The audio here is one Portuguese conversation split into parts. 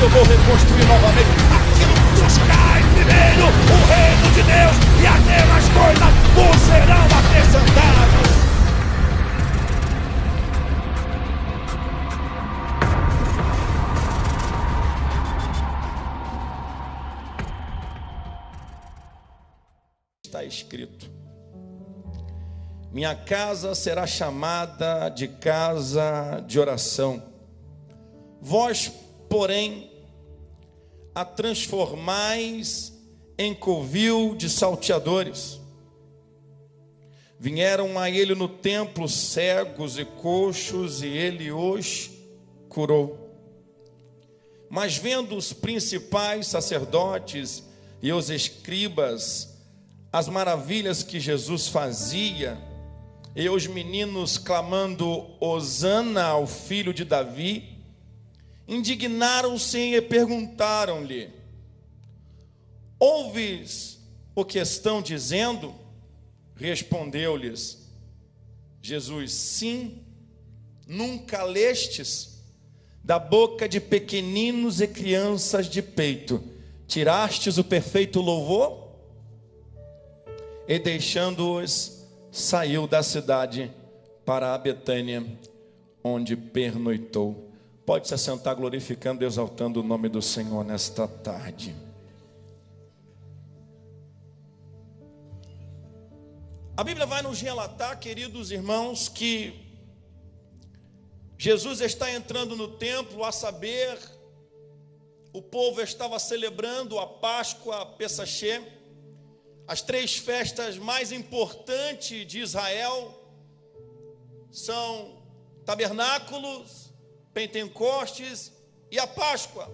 eu vou reconstruir novamente aquilo que buscai primeiro o reino de Deus, e aquelas coisas vos serão acrescentadas. Está escrito: minha casa será chamada de casa de oração. Vós, porém, a transformais em covil de salteadores. Vieram a ele no templo cegos e coxos, e ele os curou. Mas vendo os principais sacerdotes e os escribas as maravilhas que Jesus fazia, e os meninos clamando Hosana ao filho de Davi, indignaram-se e perguntaram-lhe: ouves o que estão dizendo? Respondeu-lhes Jesus: sim, nunca lestes da boca de pequeninos e crianças de peito tirastes o perfeito louvor? E deixando-os, saiu da cidade para a Betânia, onde pernoitou. Pode se assentar glorificando e exaltando o nome do Senhor nesta tarde. A Bíblia vai nos relatar, queridos irmãos, que Jesus está entrando no templo, a saber, o povo estava celebrando a Páscoa, a Pessachê, as 3 festas mais importantes de Israel são Tabernáculos, Pentecostes e a Páscoa.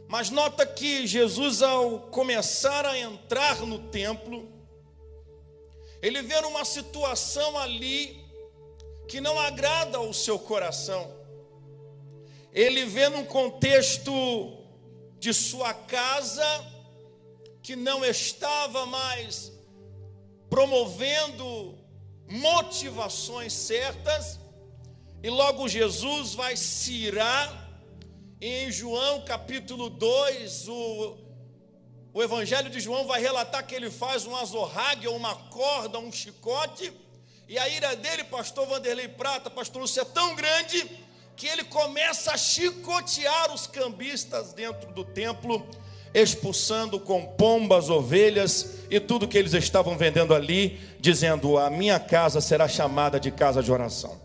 Mas nota que Jesus, ao começar a entrar no templo, ele vê uma situação ali que não agrada ao seu coração. Ele vê num contexto de sua casa que não estava mais promovendo motivações certas, e logo Jesus vai se irar. E em João capítulo 2, o Evangelho de João vai relatar que ele faz um azorrague, ou uma corda, um chicote, e a ira dele, pastor Vanderlei Prata, pastor Lúcio, é tão grande que ele começa a chicotear os cambistas dentro do templo, expulsando com pombas, ovelhas e tudo que eles estavam vendendo ali, dizendo: a minha casa será chamada de casa de oração.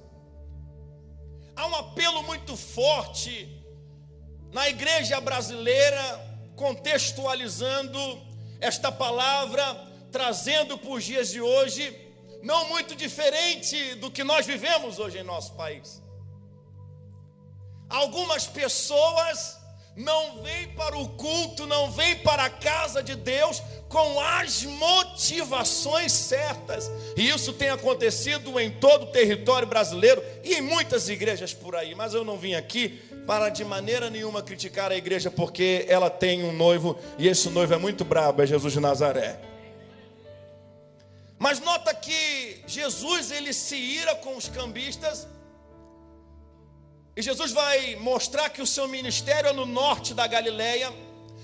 Há um apelo muito forte na igreja brasileira, contextualizando esta palavra, trazendo para os dias de hoje, não muito diferente do que nós vivemos hoje em nosso país. Algumas pessoas não vêm para o culto, não vêm para a casa de Deus com as motivações certas, e isso tem acontecido em todo o território brasileiro e em muitas igrejas por aí. Mas eu não vim aqui para de maneira nenhuma criticar a igreja, porque ela tem um noivo, e esse noivo é muito brabo, é Jesus de Nazaré. Mas nota que Jesus, ele se ira com os cambistas, e Jesus vai mostrar que o seu ministério é no norte da Galileia.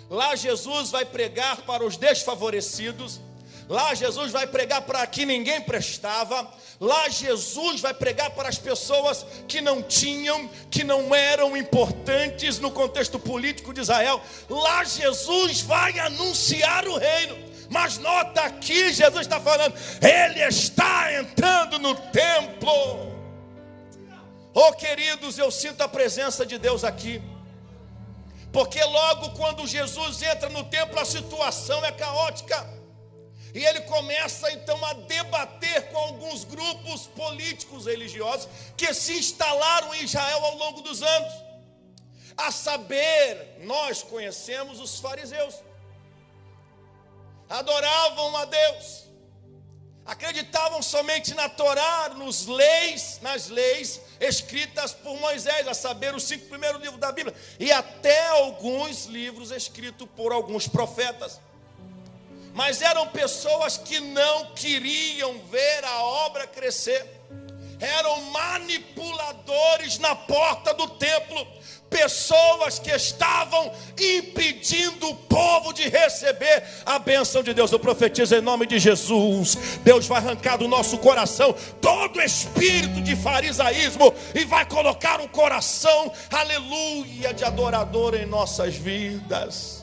Lá Jesus vai pregar para os desfavorecidos. Lá Jesus vai pregar para quem ninguém prestava. Lá Jesus vai pregar para as pessoas que não tinham, que não eram importantes no contexto político de Israel. Lá Jesus vai anunciar o reino. Mas nota aqui, Jesus está falando, ele está entrando no templo. Oh, queridos, eu sinto a presença de Deus aqui, porque logo quando Jesus entra no templo, a situação é caótica, e ele começa então a debater com alguns grupos políticos religiosos que se instalaram em Israel ao longo dos anos. A saber, nós conhecemos os fariseus, adoravam a Deus, acreditavam somente na Torá, nas leis escritas por Moisés, a saber, os 5 primeiros livros da Bíblia, e até alguns livros escritos por alguns profetas. Mas eram pessoas que não queriam ver a obra crescer, eram manipuladores na porta do templo, pessoas que estavam impedindo o povo de receber a bênção de Deus. Eu profetizo em nome de Jesus, Deus vai arrancar do nosso coração todo espírito de farisaísmo e vai colocar um coração, aleluia, de adorador em nossas vidas.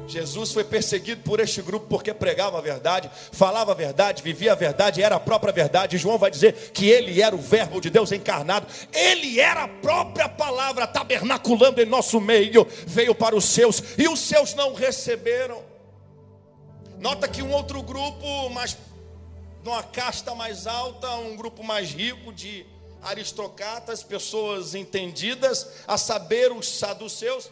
Jesus foi perseguido por este grupo porque pregava a verdade, falava a verdade, vivia a verdade, era a própria verdade. João vai dizer que ele era o verbo de Deus encarnado, ele era a própria palavra tabernaculando em nosso meio. Veio para os seus e os seus não receberam. Nota que um outro grupo, mas de uma casta mais alta, um grupo mais rico de aristocratas, pessoas entendidas, a saber, os saduceus,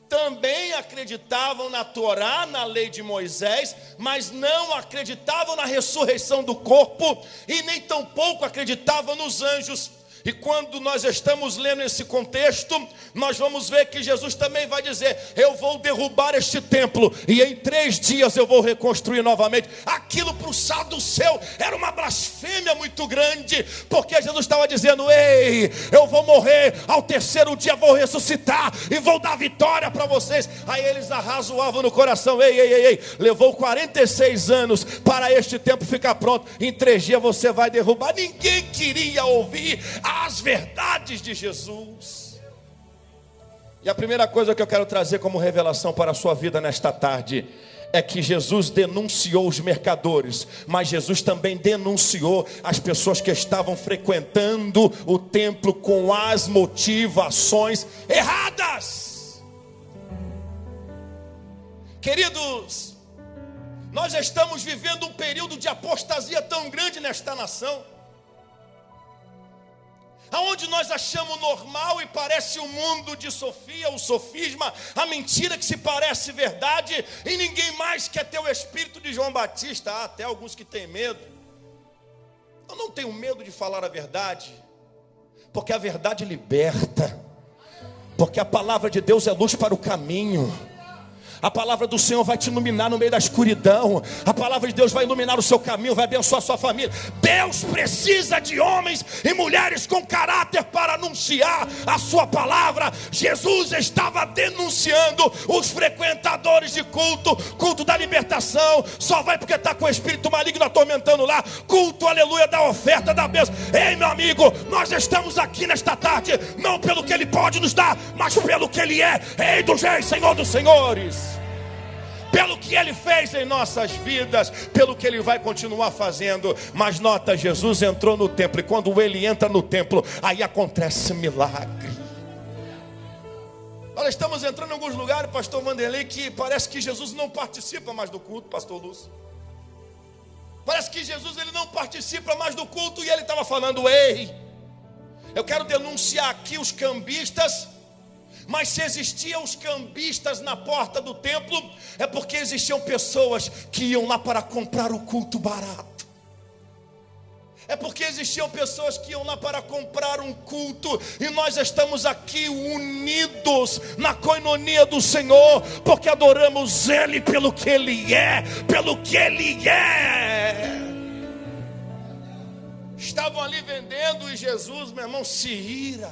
também acreditavam na Torá, na lei de Moisés, mas não acreditavam na ressurreição do corpo e nem tampouco acreditavam nos anjos. E quando nós estamos lendo esse contexto, nós vamos ver que Jesus também vai dizer: eu vou derrubar este templo e em 3 dias eu vou reconstruir novamente. Aquilo para o saduceu era uma blasfêmia muito grande, porque Jesus estava dizendo: ei, eu vou morrer, ao 3º dia vou ressuscitar e vou dar vitória para vocês. Aí eles arrazoavam no coração: ei, levou 46 anos para este templo ficar pronto, em 3 dias você vai derrubar. Ninguém queria ouvir as verdades de Jesus. E a primeira coisa que eu quero trazer como revelação para a sua vida nesta tarde é que Jesus denunciou os mercadores, mas Jesus também denunciou as pessoas que estavam frequentando o templo com as motivações erradas. Queridos, nós estamos vivendo um período de apostasia tão grande nesta nação, aonde nós achamos normal e parece um mundo de sofia, o sofisma, a mentira que se parece verdade, e ninguém mais quer ter o espírito de João Batista. Há até alguns que têm medo. Eu não tenho medo de falar a verdade, porque a verdade liberta, porque a palavra de Deus é luz para o caminho. A palavra do Senhor vai te iluminar no meio da escuridão. A palavra de Deus vai iluminar o seu caminho, vai abençoar a sua família. Deus precisa de homens e mulheres com caráter para anunciar a sua palavra. Jesus estava denunciando os frequentadores de culto, culto da libertação, só vai porque está com o espírito maligno atormentando lá, culto, aleluia, da oferta, da bênção. Ei, meu amigo, nós estamos aqui nesta tarde, não pelo que Ele pode nos dar, mas pelo que Ele é, Rei dos reis, Senhor dos senhores. Pelo que Ele fez em nossas vidas, pelo que Ele vai continuar fazendo. Mas nota, Jesus entrou no templo, e quando Ele entra no templo, aí acontece milagre. Nós estamos entrando em alguns lugares, pastor Vanderlei, que parece que Jesus não participa mais do culto, pastor Lúcio. Parece que Jesus ele não participa mais do culto, e Ele estava falando: ei, eu quero denunciar aqui os cambistas. Mas se existiam os cambistas na porta do templo, é porque existiam pessoas que iam lá para comprar o culto barato. É porque existiam pessoas que iam lá para comprar um culto. E nós estamos aqui unidos na coinonia do Senhor, porque adoramos Ele pelo que Ele é. Pelo que Ele é. Estavam ali vendendo e Jesus, meu irmão, se ira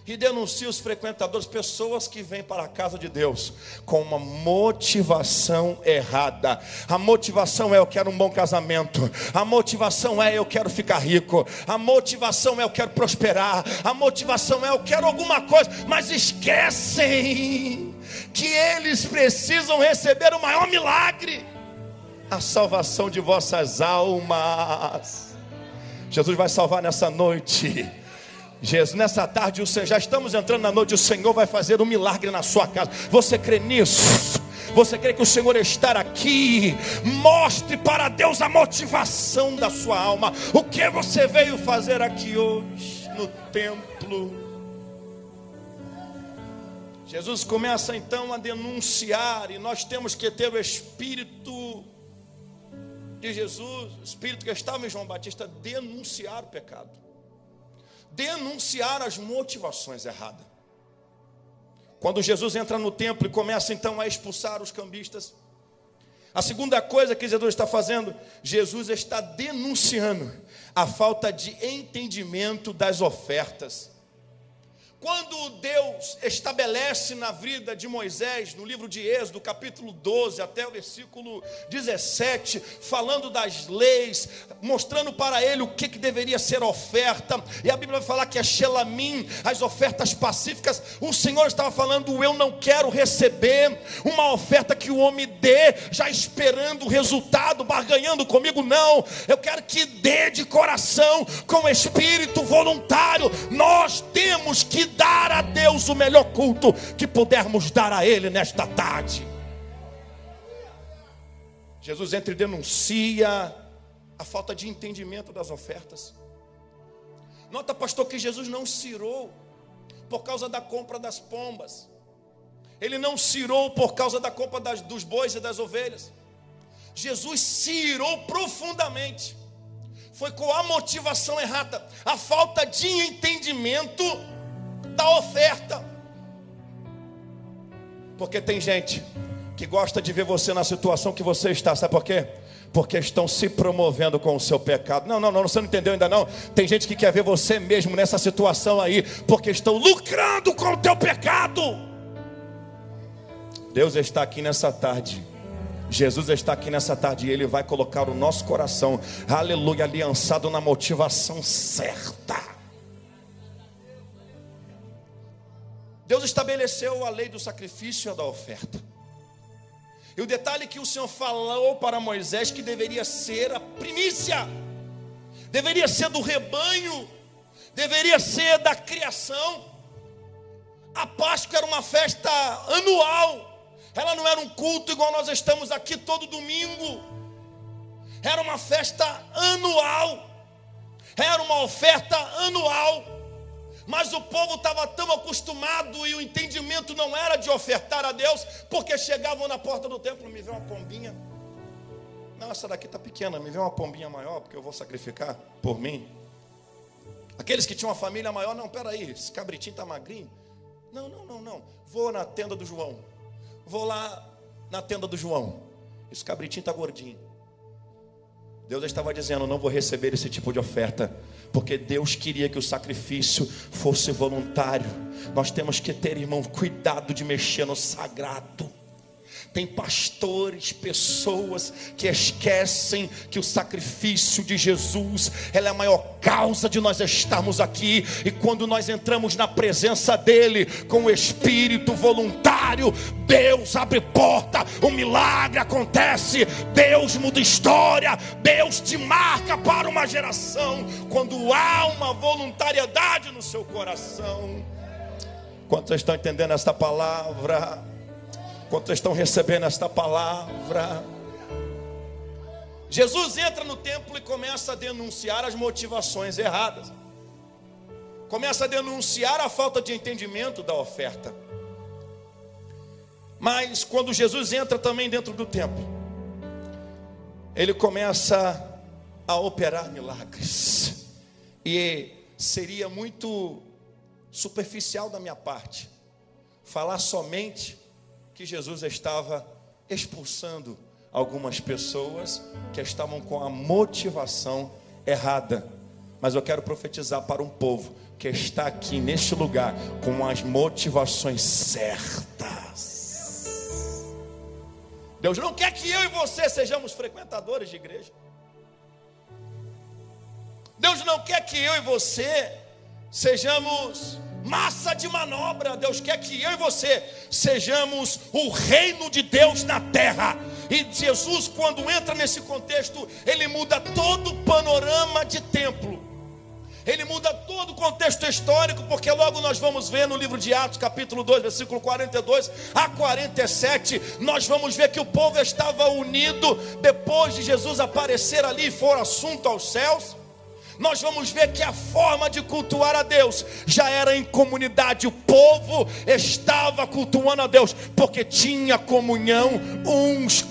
e denuncia os frequentadores, pessoas que vêm para a casa de Deus com uma motivação errada. A motivação é: eu quero um bom casamento. A motivação é: eu quero ficar rico. A motivação é: eu quero prosperar. A motivação é: eu quero alguma coisa. Mas esquecem que eles precisam receber o maior milagre, a salvação de vossas almas. Jesus vai salvar nessa noite. Jesus, nessa tarde, já estamos entrando na noite, o Senhor vai fazer um milagre na sua casa. Você crê nisso? Você crê que o Senhor está aqui? Mostre para Deus a motivação da sua alma. O que você veio fazer aqui hoje no templo? Jesus começa então a denunciar, e nós temos que ter o Espírito de Jesus, o Espírito que estava em João Batista, denunciar o pecado, denunciar as motivações erradas. Quando Jesus entra no templo e começa então a expulsar os cambistas, A segunda coisa que Jesus está fazendo, Jesus está denunciando a falta de entendimento das ofertas. Quando Deus estabelece na vida de Moisés, no livro de Êxodo, capítulo 12, até o versículo 17, falando das leis, mostrando para ele o que deveria ser oferta, e a Bíblia vai falar que é Shelamim, as ofertas pacíficas, o Senhor estava falando, eu não quero receber uma oferta que o homem dê, já esperando o resultado, barganhando comigo, não, eu quero que dê de coração, com espírito voluntário. Nós temos que dar a Deus o melhor culto que pudermos dar a Ele nesta tarde. Jesus entra e denuncia a falta de entendimento das ofertas. Nota, pastor, que Jesus não cirou por causa da compra das pombas. Ele não cirou por causa da compra dos bois e das ovelhas. Jesus cirou profundamente. Foi com a motivação errada, a falta de entendimento da oferta. Porque tem gente que gosta de ver você na situação que você está. Sabe por quê? Porque estão se promovendo com o seu pecado. Não, você não entendeu ainda não. Tem gente que quer ver você mesmo nessa situação aí, porque estão lucrando com o teu pecado. Deus está aqui nessa tarde. Jesus está aqui nessa tarde e Ele vai colocar o nosso coração, aleluia, aliançado na motivação certa. Deus estabeleceu a lei do sacrifício e da oferta. E o detalhe que o Senhor falou para Moisés que deveria ser a primícia, deveria ser do rebanho, deveria ser da criação. A Páscoa era uma festa anual, ela não era um culto igual nós estamos aqui todo domingo. Era uma festa anual, era uma oferta anual. Mas o povo estava tão acostumado e o entendimento não era de ofertar a Deus, porque chegavam na porta do templo, me vê uma pombinha. Não, essa daqui está pequena, me vê uma pombinha maior, porque eu vou sacrificar por mim. Aqueles que tinham uma família maior, não, peraí, esse cabritinho está magrinho. Não, vou na tenda do João. Vou lá na tenda do João. Esse cabritinho está gordinho. Deus estava dizendo, não vou receber esse tipo de oferta, porque Deus queria que o sacrifício fosse voluntário. Nós temos que ter, irmão, cuidado de mexer no sagrado. Tem pastores, pessoas que esquecem que o sacrifício de Jesus, ela é a maior causa de nós estarmos aqui. E quando nós entramos na presença dele, com o espírito voluntário, Deus abre porta, um milagre acontece, Deus muda história, Deus te marca para uma geração, quando há uma voluntariedade no seu coração. Quantos estão entendendo esta palavra? Quantos estão recebendo esta palavra? Jesus entra no templo e começa a denunciar as motivações erradas. Começa a denunciar a falta de entendimento da oferta. Mas quando Jesus entra também dentro do templo, ele começa a operar milagres. E seria muito superficial da minha parte falar somente que Jesus estava expulsando algumas pessoas que estavam com a motivação errada. Mas eu quero profetizar para um povo que está aqui neste lugar com as motivações certas. Deus não quer que eu e você sejamos frequentadores de igreja. Deus não quer que eu e você sejamos massa de manobra. Deus quer que eu e você sejamos o reino de Deus na terra. E Jesus, quando entra nesse contexto, ele muda todo o panorama de templo. Ele muda todo o contexto histórico, porque logo nós vamos ver no livro de Atos, capítulo 2, versículo 42 a 47, nós vamos ver que o povo estava unido depois de Jesus aparecer ali e for assunto aos céus. Nós vamos ver que a forma de cultuar a Deus já era em comunidade. O povo estava cultuando a Deus porque tinha comunhão uns